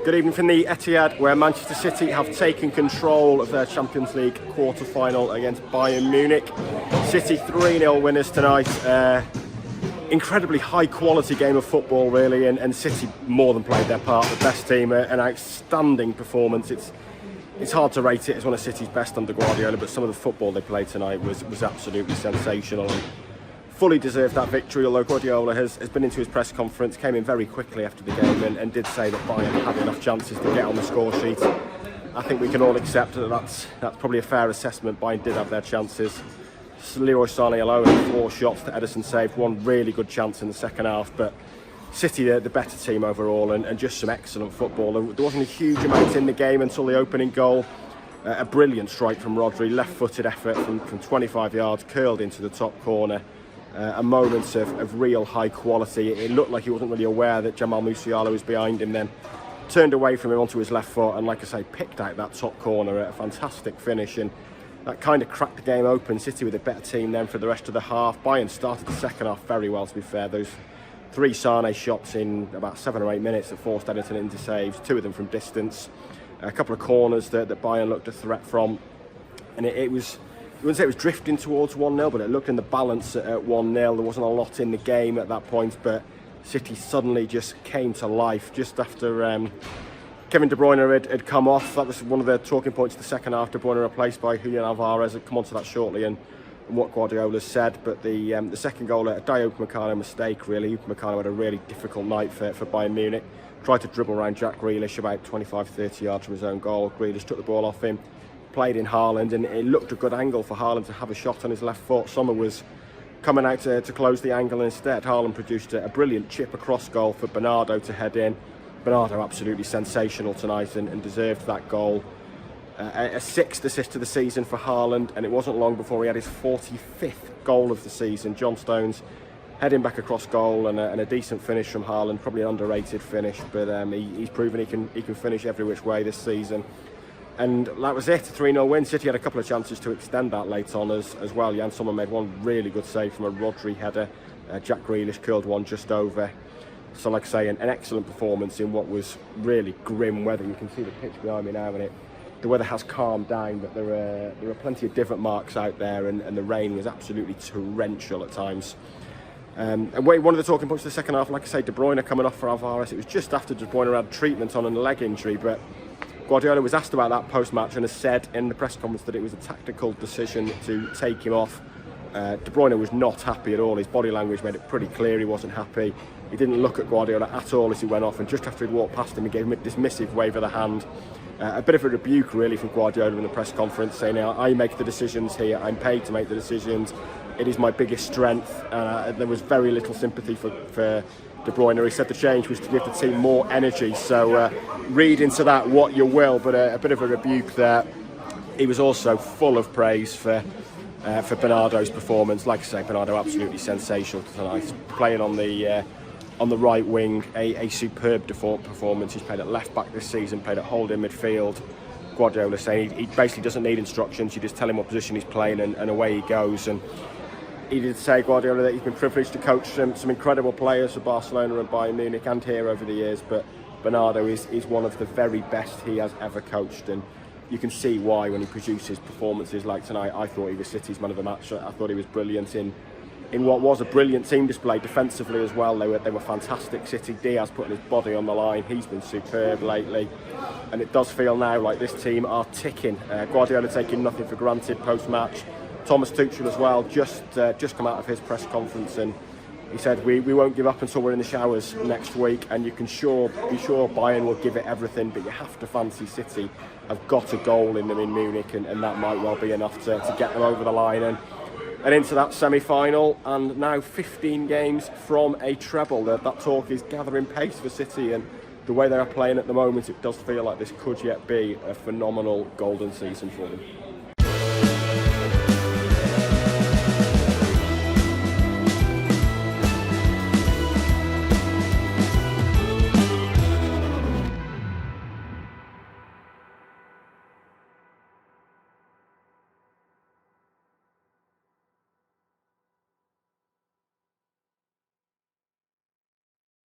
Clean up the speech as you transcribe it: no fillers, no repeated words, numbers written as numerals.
Good evening from the Etihad, where Manchester City have taken control of their Champions League quarter-final against Bayern Munich. City 3-0 winners tonight. Incredibly high-quality game of football, really, and City more than played their part. The best team, an outstanding performance. It's hard to rate it as one of City's best under Guardiola, but some of the football they played tonight was absolutely sensational. And fully deserved that victory, although Guardiola has been into his press conference, came in very quickly after the game and did say that Bayern had enough chances to get on the score sheet. I think we can all accept that that's probably a fair assessment. Bayern did have their chances. Leroy Sané alone had 4 shots that Ederson saved, one really good chance in the second half, but City the better team overall and just some excellent football. And there wasn't a huge amount in the game until the opening goal. A brilliant strike from Rodri, left-footed effort from 25 yards, curled into the top corner. A moment of real high quality. It looked like he wasn't really aware that Jamal Musiala was behind him, then turned away from him onto his left foot and, like I say, picked out that top corner. A fantastic finish, and that kind of cracked the game open. City with a better team then for the rest of the half. Bayern started the second half very well, to be fair. Those 3 Sané shots in about 7 or 8 minutes that forced Ederson into saves, 2 of them from distance. A couple of corners that Bayern looked a threat from, and it was, I wouldn't say it was drifting towards 1-0, but it looked in the balance at 1-0. There wasn't a lot in the game at that point, but City suddenly just came to life just after Kevin De Bruyne had come off. That was one of the talking points of the second half. De Bruyne replaced by Julian Alvarez. I'll come on to that shortly and what Guardiola said. But the second goal, a Diogo Upamecano mistake, really. Upamecano had a really difficult night for Bayern Munich. Tried to dribble around Jack Grealish about 25-30 yards from his own goal. Grealish took the ball off him, played in Haaland, and it looked a good angle for Haaland to have a shot on his left foot. Sommer was coming out to close the angle, and instead Haaland produced a brilliant chip across goal for Bernardo to head in. Bernardo absolutely sensational tonight and deserved that goal. A 6th assist to the season for Haaland, and it wasn't long before he had his 45th goal of the season. John Stones heading back across goal and a decent finish from Haaland, probably an underrated finish, but he's proven he can finish every which way this season. And that was it, a 3-0 win. City had a couple of chances to extend that late on as well. Jan Sommer made one really good save from a Rodri header. Jack Grealish curled one just over. So, like I say, an excellent performance in what was really grim weather. You can see the pitch behind me now, and the weather has calmed down, but there are plenty of divot marks out there, and the rain was absolutely torrential at times. And one of the talking points of the second half, like I say, De Bruyne coming off for Alvarez. It was just after De Bruyne had treatment on a leg injury, but Guardiola was asked about that post-match and has said in the press conference that it was a tactical decision to take him off. De Bruyne was not happy at all. His body language made it pretty clear he wasn't happy. He didn't look at Guardiola at all as he went off, and just after he'd walked past him, he gave him a dismissive wave of the hand. A bit of a rebuke, really, from Guardiola in the press conference, saying, I make the decisions here, I'm paid to make the decisions, it is my biggest strength. There was very little sympathy for De Bruyne. He said the change was to give the team more energy, so read into that what you will, but a bit of a rebuke there. He was also full of praise for Bernardo's performance. Like I say, Bernardo absolutely sensational tonight, playing on the right wing, a superb performance. He's played at left back this season, played at holding midfield. Guardiola saying he basically doesn't need instructions, you just tell him what position he's playing and away he goes. And he did say, Guardiola, that he's been privileged to coach some incredible players for Barcelona and Bayern Munich and here over the years, but Bernardo is one of the very best he has ever coached, and you can see why when he produces performances like tonight. I thought he was City's man of the match. I thought he was brilliant in what was a brilliant team display defensively as well. They were fantastic. City, Diaz putting his body on the line. He's been superb lately, and it does feel now like this team are ticking. Guardiola taking nothing for granted post-match. Thomas Tuchel as well, just come out of his press conference, and he said we won't give up until we're in the showers next week, and you can be sure Bayern will give it everything, but you have to fancy City have got a goal in them in Munich, and that might well be enough to get them over the line and into that semi-final. And now 15 games from a treble. That talk is gathering pace for City, and the way they are playing at the moment, it does feel like this could yet be a phenomenal golden season for them.